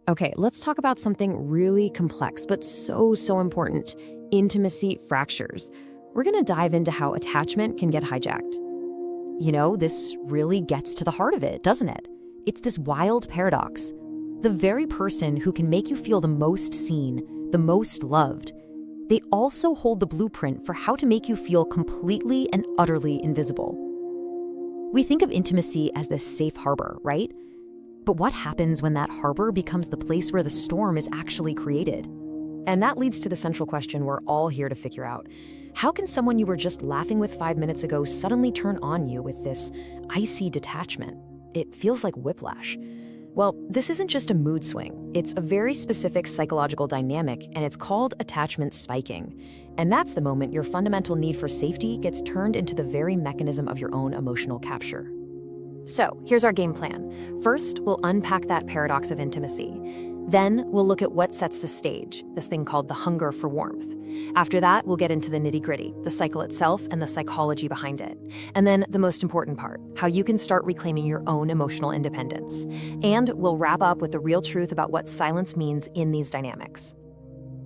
Okay, let's talk about something really complex, but so important. Intimacy fractures. We're gonna dive into how attachment can get hijacked. This really gets to the heart of it, doesn't it? It's this wild paradox. The very person who can make you feel the most seen, the most loved, they also hold the blueprint for how to make you feel completely and utterly invisible. We think of intimacy as this safe harbor, right? But what happens when that harbor becomes the place where the storm is actually created? And that leads to the central question we're all here to figure out. How can someone you were just laughing with 5 minutes ago suddenly turn on you with this icy detachment? It feels like whiplash. Well, this isn't just a mood swing. It's a very specific psychological dynamic, and it's called attachment spiking. And that's the moment your fundamental need for safety gets turned into the very mechanism of your own emotional capture. So, here's our game plan. First, we'll unpack that paradox of intimacy. Then, we'll look at what sets the stage, this thing called the hunger for warmth. After that, we'll get into the nitty-gritty, the cycle itself and the psychology behind it. And then, the most important part, how you can start reclaiming your own emotional independence. And we'll wrap up with the real truth about what silence means in these dynamics.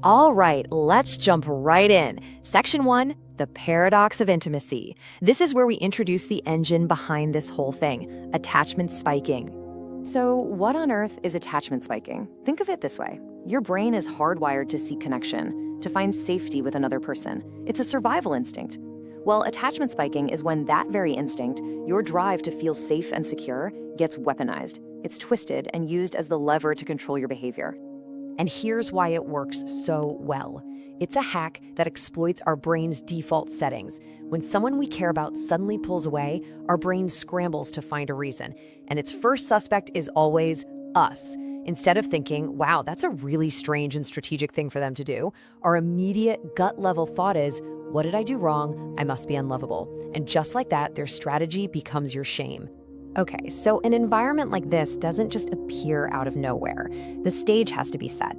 All right, let's jump right in. Section 1, the paradox of intimacy. This is where we introduce the engine behind this whole thing, attachment spiking. So, what on earth is attachment spiking? Think of it this way. Your brain is hardwired to seek connection, to find safety with another person. It's a survival instinct. Well, attachment spiking is when that very instinct, your drive to feel safe and secure, gets weaponized. It's twisted and used as the lever to control your behavior. And here's why it works so well. It's a hack that exploits our brain's default settings. When someone we care about suddenly pulls away, our brain scrambles to find a reason. And its first suspect is always us. Instead of thinking, wow, that's a really strange and strategic thing for them to do, our immediate gut-level thought is, what did I do wrong? I must be unlovable. And just like that, their strategy becomes your shame. Okay, so an environment like this doesn't just appear out of nowhere. The stage has to be set.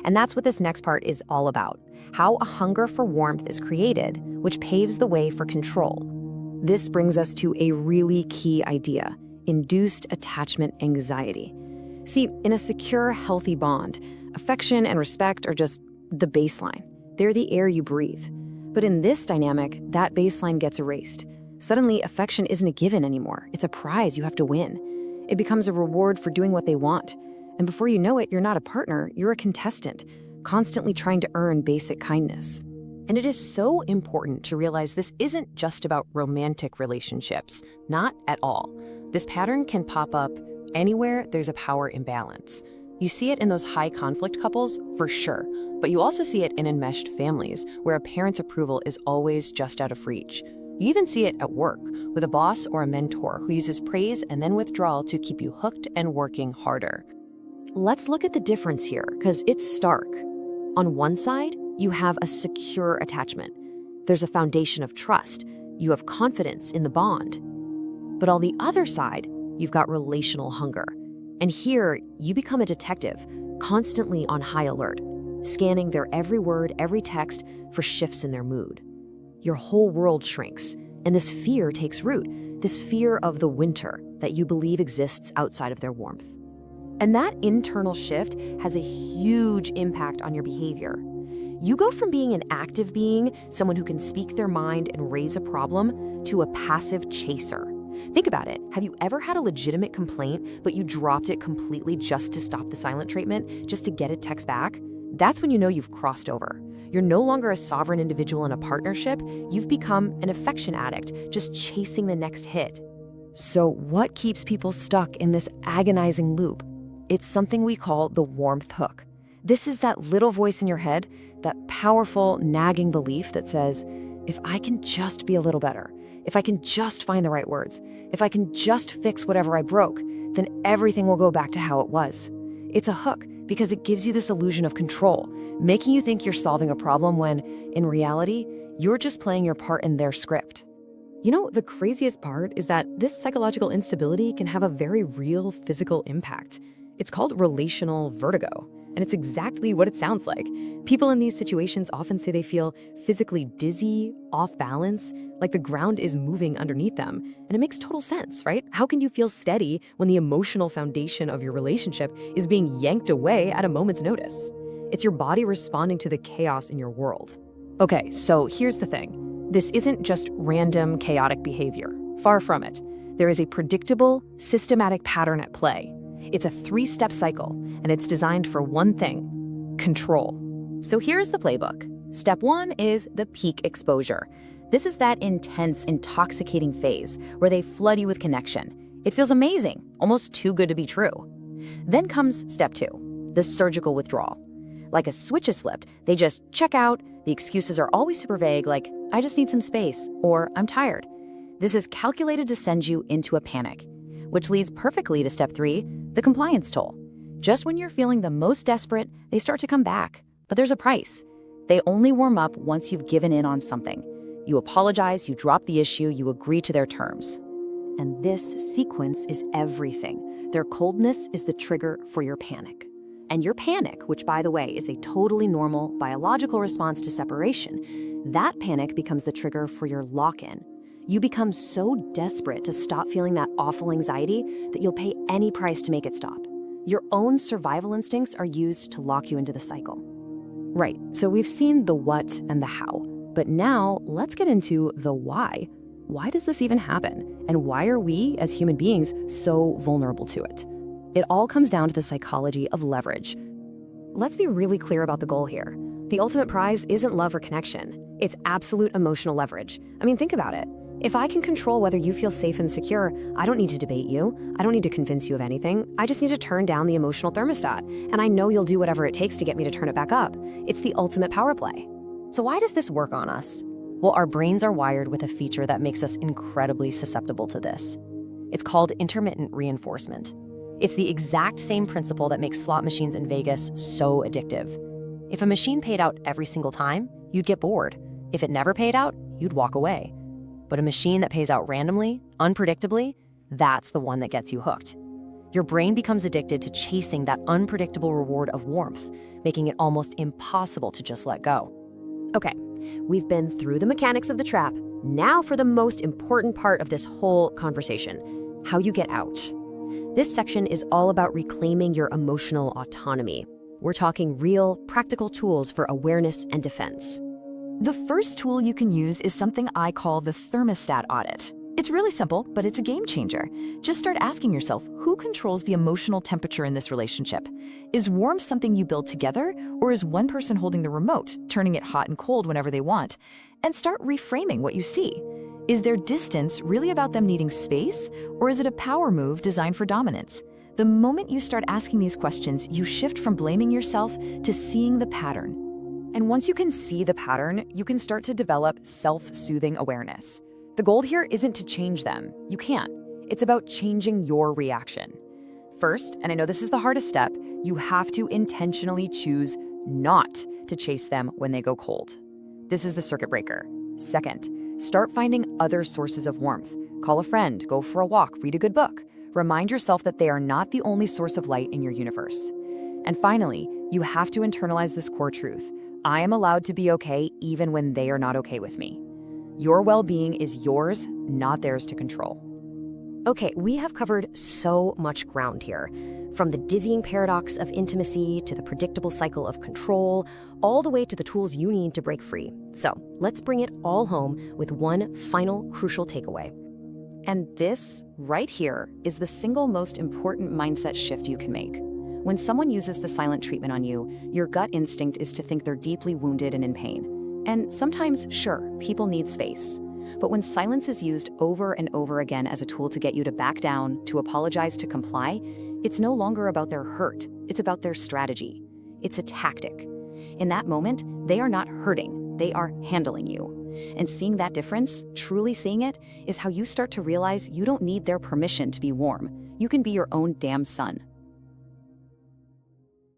And that's what this next part is all about. How a hunger for warmth is created, which paves the way for control. This brings us to a really key idea, induced attachment anxiety. See, in a secure, healthy bond, affection and respect are just the baseline. They're the air you breathe. But in this dynamic, that baseline gets erased. Suddenly, affection isn't a given anymore. It's a prize you have to win. It becomes a reward for doing what they want. And before you know it, you're not a partner, you're a contestant, constantly trying to earn basic kindness. And it is so important to realize this isn't just about romantic relationships. Not at all. This pattern can pop up anywhere there's a power imbalance. You see it in those high conflict couples, for sure, but you also see it in enmeshed families, where a parent's approval is always just out of reach. You even see it at work, with a boss or a mentor who uses praise and then withdrawal to keep you hooked and working harder. Let's look at the difference here, because it's stark. On one side, you have a secure attachment. There's a foundation of trust. You have confidence in the bond. But on the other side, you've got relational hunger. And here, you become a detective, constantly on high alert, scanning their every word, every text for shifts in their mood. Your whole world shrinks, and this fear takes root, this fear of the winter that you believe exists outside of their warmth. And that internal shift has a huge impact on your behavior. You go from being an active being, someone who can speak their mind and raise a problem, to a passive chaser. Think about it. Have you ever had a legitimate complaint, but you dropped it completely just to stop the silent treatment, just to get it text back? That's when you know you've crossed over. You're no longer a sovereign individual in a partnership. You've become an affection addict, just chasing the next hit. So what keeps people stuck in this agonizing loop? It's something we call the warmth hook. This is that little voice in your head, that powerful, nagging belief that says, if I can just be a little better, if I can just find the right words, if I can just fix whatever I broke, then everything will go back to how it was. It's a hook because it gives you this illusion of control, making you think you're solving a problem when, in reality, you're just playing your part in their script. The craziest part is that this psychological instability can have a very real physical impact. It's called relational vertigo. And it's exactly what it sounds like. People in these situations often say they feel physically dizzy, off balance, like the ground is moving underneath them. And it makes total sense, right? How can you feel steady when the emotional foundation of your relationship is being yanked away at a moment's notice? It's your body responding to the chaos in your world. Okay, so here's the thing. This isn't just random, chaotic behavior. Far from it. There is a predictable, systematic pattern at play. It's a 3-step cycle, and it's designed for one thing: control. So here's the playbook. Step 1 is the peak exposure. This is that intense, intoxicating phase where they flood you with connection. It feels amazing, almost too good to be true. Then comes step 2, the surgical withdrawal. Like a switch is flipped, they just check out. The excuses are always super vague, like, I just need some space, or I'm tired. This is calculated to send you into a panic, which leads perfectly to step 3, the compliance toll. Just when you're feeling the most desperate, they start to come back. But there's a price. They only warm up once you've given in on something. You apologize, you drop the issue, you agree to their terms. And this sequence is everything. Their coldness is the trigger for your panic. And your panic, which by the way is a totally normal biological response to separation, that panic becomes the trigger for your lock-in. You become so desperate to stop feeling that awful anxiety that you'll pay any price to make it stop. Your own survival instincts are used to lock you into the cycle. Right, so we've seen the what and the how, but now let's get into the why. Why does this even happen? And why are we, as human beings, so vulnerable to it? It all comes down to the psychology of leverage. Let's be really clear about the goal here. The ultimate prize isn't love or connection. It's absolute emotional leverage. I mean, think about it. If I can control whether you feel safe and secure, I don't need to debate you. I don't need to convince you of anything. I just need to turn down the emotional thermostat. And I know you'll do whatever it takes to get me to turn it back up. It's the ultimate power play. So why does this work on us? Well, our brains are wired with a feature that makes us incredibly susceptible to this. It's called intermittent reinforcement. It's the exact same principle that makes slot machines in Vegas so addictive. If a machine paid out every single time, you'd get bored. If it never paid out, you'd walk away. But a machine that pays out randomly, unpredictably, that's the one that gets you hooked. Your brain becomes addicted to chasing that unpredictable reward of warmth, making it almost impossible to just let go. Okay, we've been through the mechanics of the trap. Now for the most important part of this whole conversation: how you get out. This section is all about reclaiming your emotional autonomy. We're talking real, practical tools for awareness and defense. The first tool you can use is something I call the thermostat audit. It's really simple, but it's a game changer. Just start asking yourself, who controls the emotional temperature in this relationship? Is warmth something you build together, or is one person holding the remote, turning it hot and cold whenever they want? And start reframing what you see. Is their distance really about them needing space, or is it a power move designed for dominance? The moment you start asking these questions, you shift from blaming yourself to seeing the pattern. And once you can see the pattern, you can start to develop self-soothing awareness. The goal here isn't to change them. You can't. It's about changing your reaction. First, and I know this is the hardest step, you have to intentionally choose not to chase them when they go cold. This is the circuit breaker. Second, start finding other sources of warmth. Call a friend, go for a walk, read a good book. Remind yourself that they are not the only source of light in your universe. And finally, you have to internalize this core truth. I am allowed to be okay even when they are not okay with me. Your well-being is yours, not theirs to control. Okay, we have covered so much ground here. From the dizzying paradox of intimacy to the predictable cycle of control, all the way to the tools you need to break free. So let's bring it all home with one final crucial takeaway. And this right here is the single most important mindset shift you can make. When someone uses the silent treatment on you, your gut instinct is to think they're deeply wounded and in pain. And sometimes, sure, people need space. But when silence is used over and over again as a tool to get you to back down, to apologize, to comply, it's no longer about their hurt. It's about their strategy. It's a tactic. In that moment, they are not hurting. They are handling you. And seeing that difference, truly seeing it, is how you start to realize you don't need their permission to be warm. You can be your own damn sun.